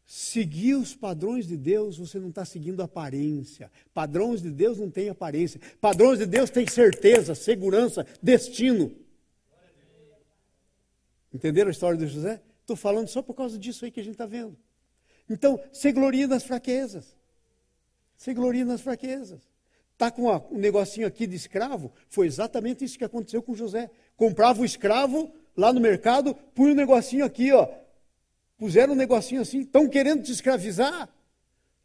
Seguir os padrões de Deus, você não está seguindo aparência. Padrões de Deus não tem aparência. Padrões de Deus tem certeza, segurança, destino. Entenderam a história de José? Estou falando só por causa disso aí que a gente está vendo. Então, se gloria nas fraquezas. Se gloria nas fraquezas. Está com um negocinho aqui de escravo? Foi exatamente isso que aconteceu com José. Comprava o escravo lá no mercado, punha um negocinho aqui, ó. Puseram um negocinho assim, estão querendo te escravizar?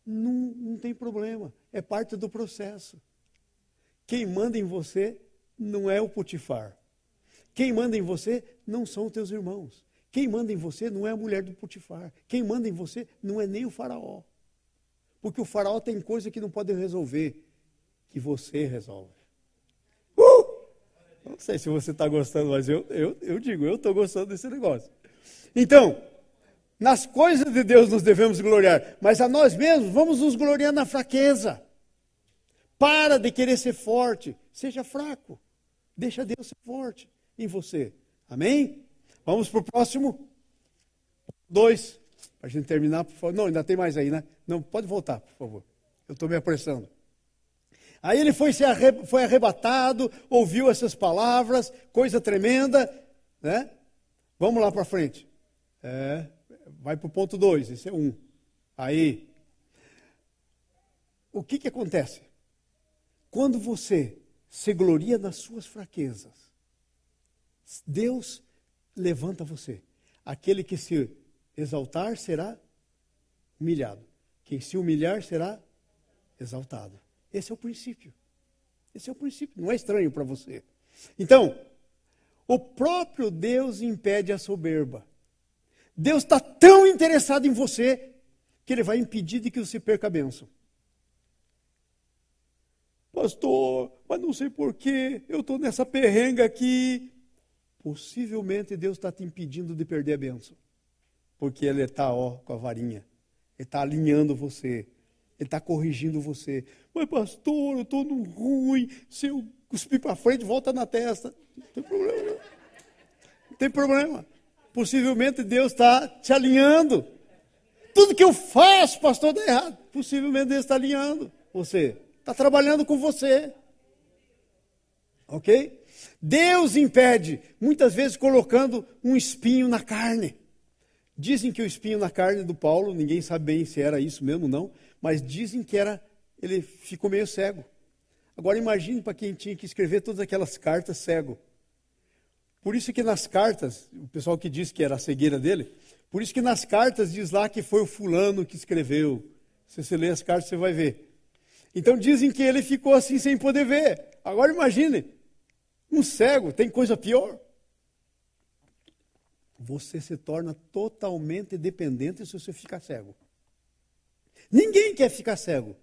Não tem problema, é parte do processo. Quem manda em você não é o Potifar. Quem manda em você não são os teus irmãos. Quem manda em você não é a mulher do Potifar. Quem manda em você não é nem o faraó. Porque o faraó tem coisa que não pode resolver, que você resolve. Não sei se você está gostando, mas eu digo, eu estou gostando desse negócio. Então, nas coisas de Deus nos devemos gloriar, mas a nós mesmos vamos nos gloriar na fraqueza. Para de querer ser forte, seja fraco. Deixa Deus ser forte em você. Amém? Vamos para o próximo. 2. Para a gente terminar, por favor. Não, ainda tem mais aí, né? Não, pode voltar, por favor. Eu estou me apressando. Aí ele foi arrebatado, ouviu essas palavras, coisa tremenda, né? Vamos lá para frente. Vai para o ponto 2, esse é 1. Aí, o que acontece? Quando você se gloria nas suas fraquezas, Deus levanta você. Aquele que se exaltar será humilhado. Quem se humilhar será exaltado. Esse é o princípio. Esse é o princípio. Não é estranho para você. Então, o próprio Deus impede a soberba. Deus está tão interessado em você que ele vai impedir de que você perca a bênção. Pastor, mas não sei porquê, eu estou nessa perrenga aqui. Possivelmente Deus está te impedindo de perder a bênção. Porque Ele está com a varinha. Ele está alinhando você. Ele está corrigindo você. Mas pastor, eu estou no ruim. Se eu cuspir para frente, volta na testa. Não tem problema. Não tem problema. Possivelmente Deus está te alinhando. Tudo que eu faço, pastor, dá errado. Possivelmente Deus está alinhando você. Está trabalhando com você. Ok? Deus impede, muitas vezes colocando um espinho na carne. Dizem que o espinho na carne do Paulo, ninguém sabe bem se era isso mesmo ou não, mas dizem que ele ficou meio cego. Agora imagine para quem tinha que escrever todas aquelas cartas cego. Por isso que nas cartas, o pessoal que disse que era a cegueira dele, por isso que nas cartas diz lá que foi o fulano que escreveu. Se você ler as cartas, você vai ver. Então dizem que ele ficou assim sem poder ver. Agora imagine, um cego, tem coisa pior? Você se torna totalmente dependente se você ficar cego. Ninguém quer ficar cego.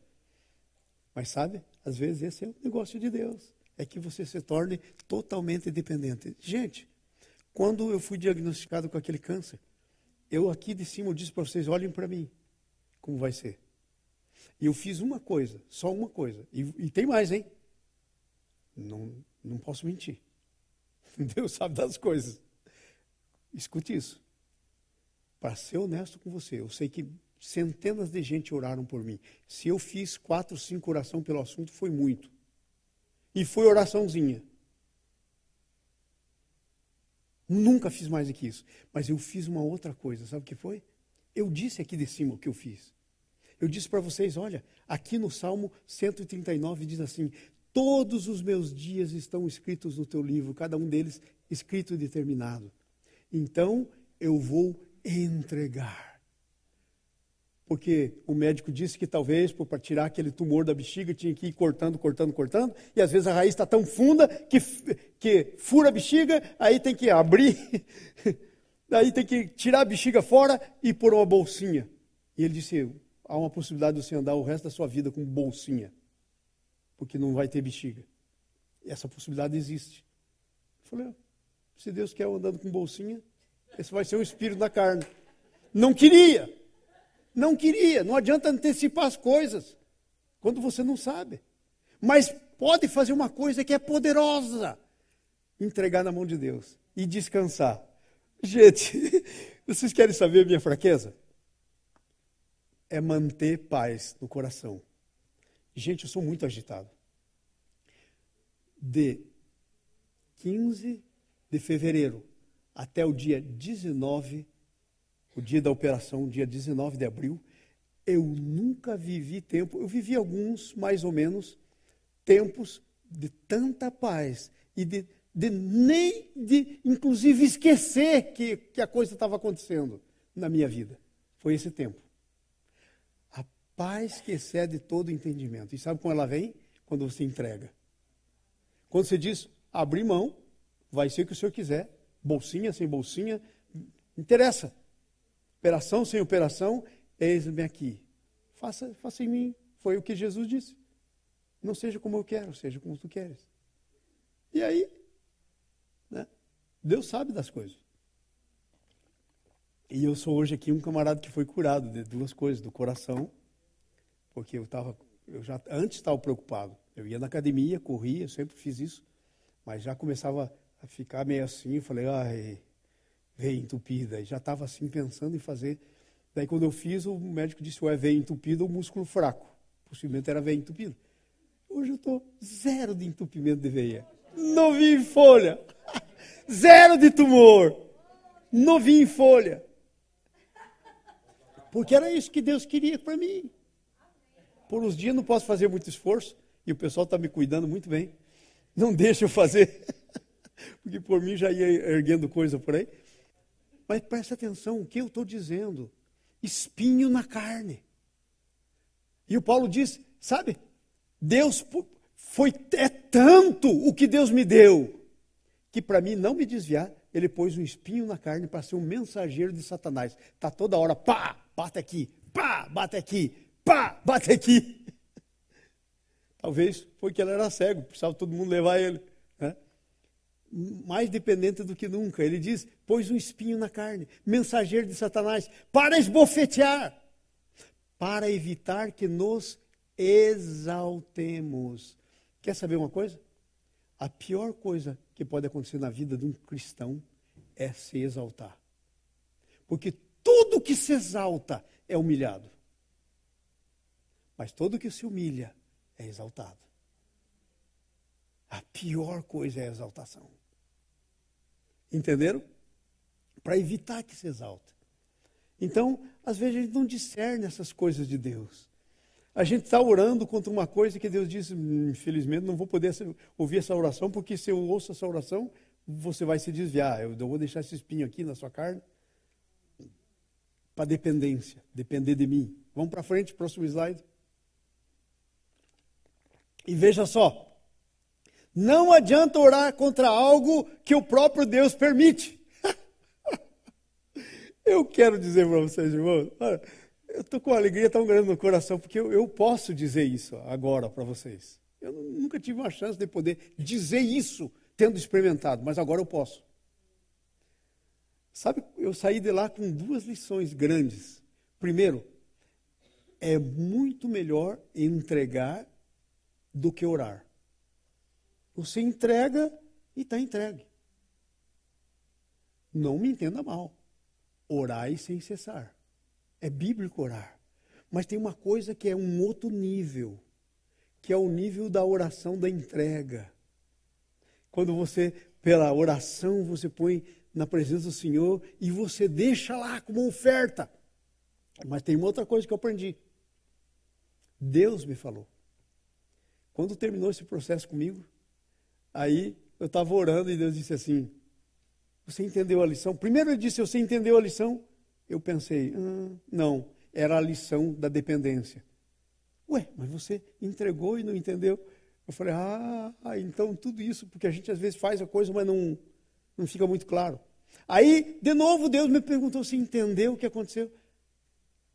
Mas sabe, às vezes esse é o negócio de Deus. É que você se torne totalmente dependente. Gente, quando eu fui diagnosticado com aquele câncer, eu aqui de cima eu disse para vocês, olhem para mim, como vai ser. E eu fiz uma coisa, só uma coisa. E tem mais, hein? Não posso mentir. Deus sabe das coisas. Escute isso. Para ser honesto com você, eu sei que centenas de gente oraram por mim. Se eu fiz 4, 5 orações pelo assunto, foi muito. E foi oraçãozinha. Nunca fiz mais do que isso. Mas eu fiz uma outra coisa, sabe o que foi? Eu disse aqui de cima o que eu fiz. Eu disse para vocês, olha, aqui no Salmo 139 diz assim, todos os meus dias estão escritos no teu livro, cada um deles escrito e determinado. Então, eu vou entregar. Porque o médico disse que talvez, para tirar aquele tumor da bexiga, tinha que ir cortando, e às vezes a raiz está tão funda que fura a bexiga, aí tem que abrir, aí tem que tirar a bexiga fora e pôr uma bolsinha. E ele disse, há uma possibilidade de você andar o resto da sua vida com bolsinha, porque não vai ter bexiga. E essa possibilidade existe. Eu falei, se Deus quer eu andando com bolsinha, esse vai ser um espírito da carne. Não queria, não adianta antecipar as coisas, quando você não sabe. Mas pode fazer uma coisa que é poderosa, entregar na mão de Deus e descansar. Gente, vocês querem saber a minha fraqueza? É manter paz no coração. Gente, eu sou muito agitado. De 15 de fevereiro até o dia 19, o dia da operação, dia 19 de abril, eu nunca vivi tempo, eu vivi alguns, mais ou menos, tempos de tanta paz e de inclusive, esquecer que a coisa estava acontecendo na minha vida. Foi esse tempo. Paz que excede todo entendimento. E sabe como ela vem? Quando você entrega. Quando você diz, abrir mão, vai ser o que o senhor quiser. Bolsinha, sem bolsinha, interessa. Operação, sem operação, eis-me aqui. Faça em mim. Foi o que Jesus disse. Não seja como eu quero, seja como tu queres. E aí, né? Deus sabe das coisas. E eu sou hoje aqui um camarada que foi curado de 2 coisas, do coração, porque eu já antes estava preocupado. Eu ia na academia, corria, eu sempre fiz isso, mas já começava a ficar meio assim, eu falei, ai, veia entupida. E já estava assim pensando em fazer. Daí quando eu fiz, o médico disse, veia entupida ou músculo fraco. Possivelmente era veia entupida. Hoje eu estou 0 de entupimento de veia. Novinho em folha. 0 de tumor. Novinho em folha. Porque era isso que Deus queria para mim. Por uns dias não posso fazer muito esforço, e o pessoal está me cuidando muito bem. Não deixa eu fazer, porque por mim já ia erguendo coisa por aí. Mas presta atenção, o que eu estou dizendo? Espinho na carne. E o Paulo diz, sabe, Deus é tanto o que Deus me deu, que para mim não me desviar, ele pôs um espinho na carne para ser um mensageiro de Satanás. Está toda hora, pá, bate aqui, pá, bate aqui, pá, bate aqui. Talvez foi que ele era cego, precisava todo mundo levar ele. Né? Mais dependente do que nunca. Ele diz, pôs um espinho na carne, mensageiro de Satanás, para esbofetear, para evitar que nos exaltemos. Quer saber uma coisa? A pior coisa que pode acontecer na vida de um cristão é se exaltar. Porque tudo que se exalta é humilhado. Mas todo que se humilha é exaltado. A pior coisa é a exaltação. Entenderam? Para evitar que se exalte. Então, às vezes a gente não discerne essas coisas de Deus. A gente está orando contra uma coisa que Deus diz, infelizmente não vou poder ouvir essa oração, porque se eu ouço essa oração, você vai se desviar. Eu vou deixar esse espinho aqui na sua carne para dependência, depender de mim. Vamos para frente, próximo slide. E veja só, não adianta orar contra algo que o próprio Deus permite. Eu quero dizer para vocês, irmãos, olha, eu estou com uma alegria tão grande no coração, porque eu posso dizer isso agora para vocês. Eu nunca tive uma chance de poder dizer isso, tendo experimentado, mas agora eu posso. Sabe, eu saí de lá com 2 lições grandes. Primeiro, é muito melhor entregar do que orar. Você entrega e está entregue. Não me entenda mal. Orai sem cessar. É bíblico orar. Mas tem uma coisa que é um outro nível, que é o nível da oração da entrega. Quando você, pela oração, você põe na presença do Senhor e você deixa lá como oferta. Mas tem uma outra coisa que eu aprendi. Deus me falou. Quando terminou esse processo comigo, aí eu estava orando e Deus disse assim, você entendeu a lição? Primeiro ele disse, você entendeu a lição? Eu pensei, não, era a lição da dependência. Ué, mas você entregou e não entendeu? Eu falei, então tudo isso, porque a gente às vezes faz a coisa, mas não fica muito claro. Aí, de novo, Deus me perguntou se entendeu o que aconteceu.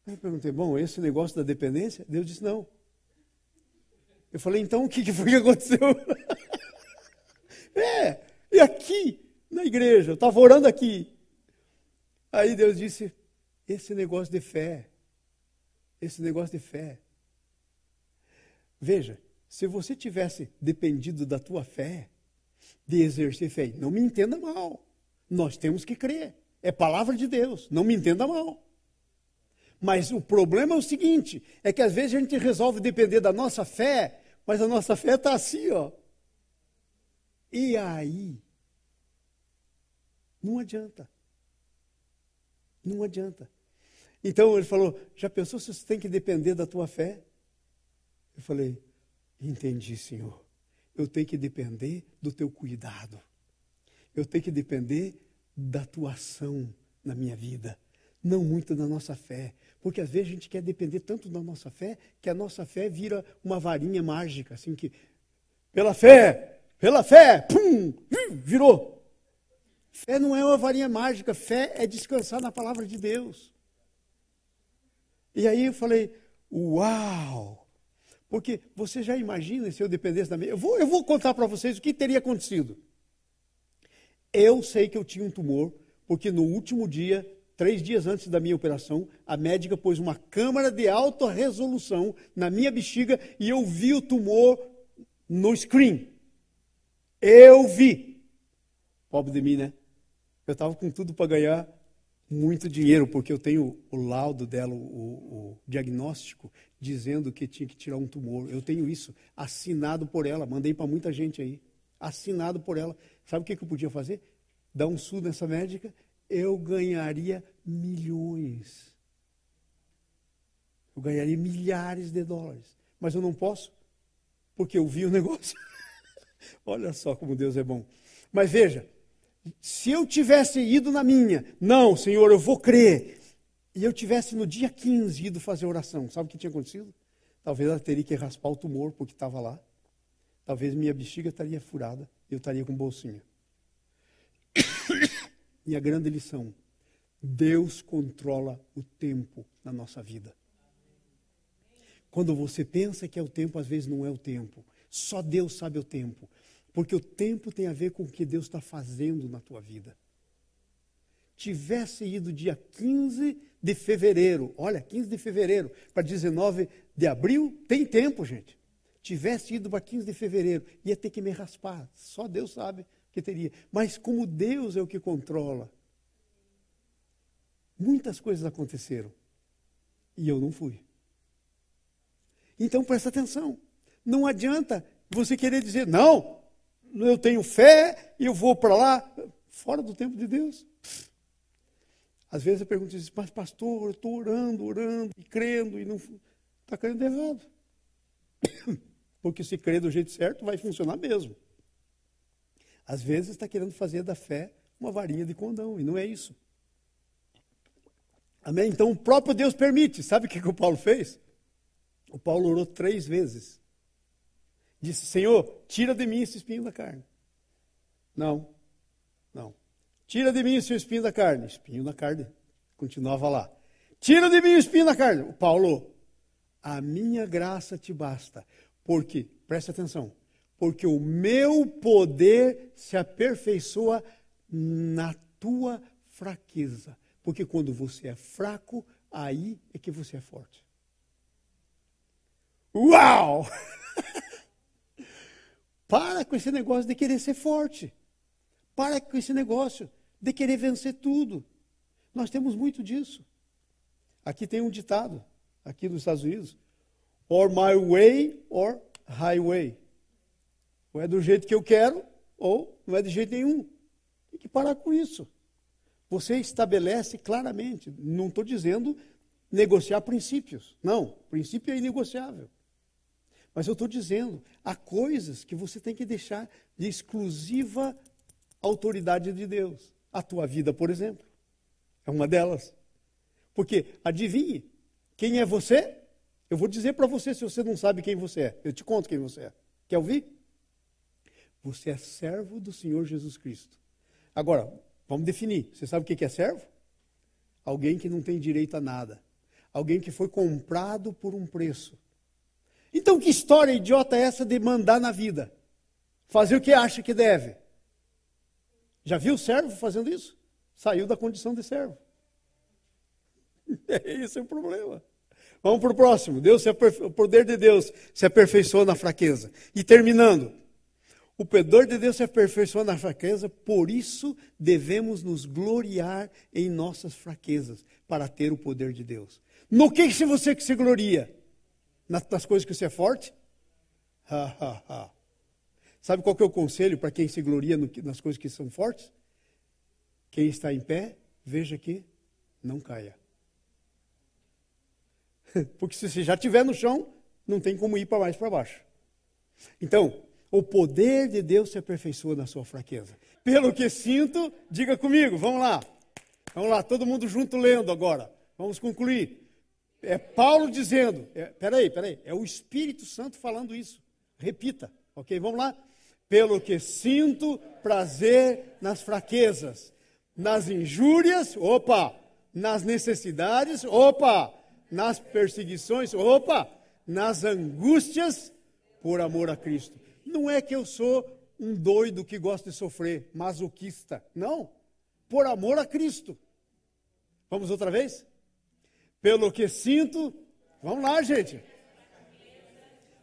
Eu perguntei, bom, esse negócio da dependência? Deus disse, não. Eu falei, então o que foi que aconteceu? E aqui, na igreja, eu estava orando aqui. Aí Deus disse, esse negócio de fé. Veja, se você tivesse dependido da tua fé, de exercer fé, não me entenda mal. Nós temos que crer. É palavra de Deus, não me entenda mal. Mas o problema é o seguinte, é que às vezes a gente resolve depender da nossa fé, mas a nossa fé está assim, ó. E aí? Não adianta. Não adianta. Então ele falou, já pensou se você tem que depender da tua fé? Eu falei, entendi, Senhor. Eu tenho que depender do teu cuidado. Eu tenho que depender da tua ação na minha vida. Não muito da nossa fé. Porque às vezes a gente quer depender tanto da nossa fé, que a nossa fé vira uma varinha mágica, assim que, pela fé, pum, virou. Fé não é uma varinha mágica, fé é descansar na palavra de Deus. E aí eu falei, uau! Porque você já imagina se eu dependesse da minha... Eu vou contar para vocês o que teria acontecido. Eu sei que eu tinha um tumor, porque no último dia, 3 dias antes da minha operação, a médica pôs uma câmera de alta resolução na minha bexiga e eu vi o tumor no screen. Eu vi. Pobre de mim, né? Eu estava com tudo para ganhar muito dinheiro, porque eu tenho o laudo dela, o diagnóstico, dizendo que tinha que tirar um tumor. Eu tenho isso assinado por ela, mandei para muita gente aí. Assinado por ela. Sabe o que eu podia fazer? Dar um sul nessa médica, eu ganharia milhões. Eu ganharia milhares de dólares. Mas eu não posso, porque eu vi o negócio. Olha só como Deus é bom. Mas veja, se eu tivesse ido na minha, não, Senhor, eu vou crer, e eu tivesse no dia 15 ido fazer oração, sabe o que tinha acontecido? Talvez ela teria que raspar o tumor, porque estava lá. Talvez minha bexiga estaria furada, eu estaria com bolsinha. E a grande lição, Deus controla o tempo na nossa vida. Quando você pensa que é o tempo, às vezes não é o tempo. Só Deus sabe o tempo. Porque o tempo tem a ver com o que Deus está fazendo na tua vida. Tivesse ido dia 15 de fevereiro, olha, 15 de fevereiro para 19 de abril, tem tempo, gente. Tivesse ido para 15 de fevereiro, ia ter que me raspar. Só Deus sabe que teria. Mas como Deus é o que controla, muitas coisas aconteceram. E eu não fui. Então presta atenção. Não adianta você querer dizer, não, eu tenho fé e eu vou para lá, fora do tempo de Deus. Às vezes eu pergunto assim, mas pastor, eu estou orando e crendo, e não está crendo errado. Porque se crer do jeito certo, vai funcionar mesmo. Às vezes está querendo fazer da fé uma varinha de condão, e não é isso. Amém? Então o próprio Deus permite. Sabe o que o Paulo fez? O Paulo orou 3 vezes. Disse, Senhor, tira de mim esse espinho da carne. Não. Tira de mim o seu espinho da carne. Espinho da carne. Continuava lá. Tira de mim o espinho da carne. O Paulo, a minha graça te basta. Porque, preste atenção, porque o meu poder se aperfeiçoa na tua fraqueza. Porque quando você é fraco, aí é que você é forte. Uau! Para com esse negócio de querer ser forte. Para com esse negócio de querer vencer tudo. Nós temos muito disso. Aqui tem um ditado, aqui nos Estados Unidos. Or my way or highway. Ou é do jeito que eu quero, ou não é de jeito nenhum. Tem que parar com isso. Você estabelece claramente. Não estou dizendo negociar princípios. Não, princípio é inegociável. Mas eu estou dizendo, há coisas que você tem que deixar de exclusiva autoridade de Deus. A tua vida, por exemplo, é uma delas. Porque, adivinhe, quem é você? Eu vou dizer para você se você não sabe quem você é. Eu te conto quem você é. Quer ouvir? Você é servo do Senhor Jesus Cristo. Agora, vamos definir. Você sabe o que é servo? Alguém que não tem direito a nada. Alguém que foi comprado por um preço. Então, que história idiota é essa de mandar na vida? Fazer o que acha que deve. Já viu o servo fazendo isso? Saiu da condição de servo. Esse é o problema. Vamos para o próximo. O poder de Deus se aperfeiçoa na fraqueza. E terminando. O poder de Deus se aperfeiçoa na fraqueza, por isso devemos nos gloriar em nossas fraquezas, para ter o poder de Deus. No que você se gloria? Nas coisas que você é forte? Sabe qual que é o conselho para quem se gloria nas coisas que são fortes? Quem está em pé, veja que não caia. Porque se você já estiver no chão, não tem como ir mais para baixo. Então, o poder de Deus se aperfeiçoa na sua fraqueza. Pelo que sinto, diga comigo, vamos lá. Vamos lá, todo mundo junto lendo agora. Vamos concluir. É Paulo dizendo, peraí, é o Espírito Santo falando isso. Repita, ok? Vamos lá? Pelo que sinto prazer nas fraquezas, nas injúrias, nas necessidades, nas perseguições, nas angústias, por amor a Cristo. Não é que eu sou um doido que gosta de sofrer, masoquista. Não, por amor a Cristo. Vamos outra vez? Pelo que sinto, vamos lá, gente.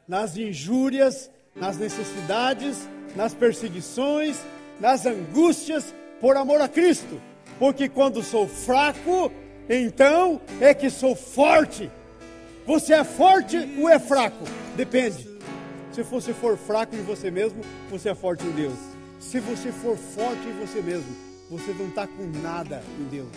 Nas injúrias, nas necessidades, nas perseguições, nas angústias, por amor a Cristo. Porque quando sou fraco, então é que sou forte. Você é forte ou é fraco? Depende. Se você for fraco em você mesmo, você é forte em Deus. Se você for forte em você mesmo, você não está com nada em Deus.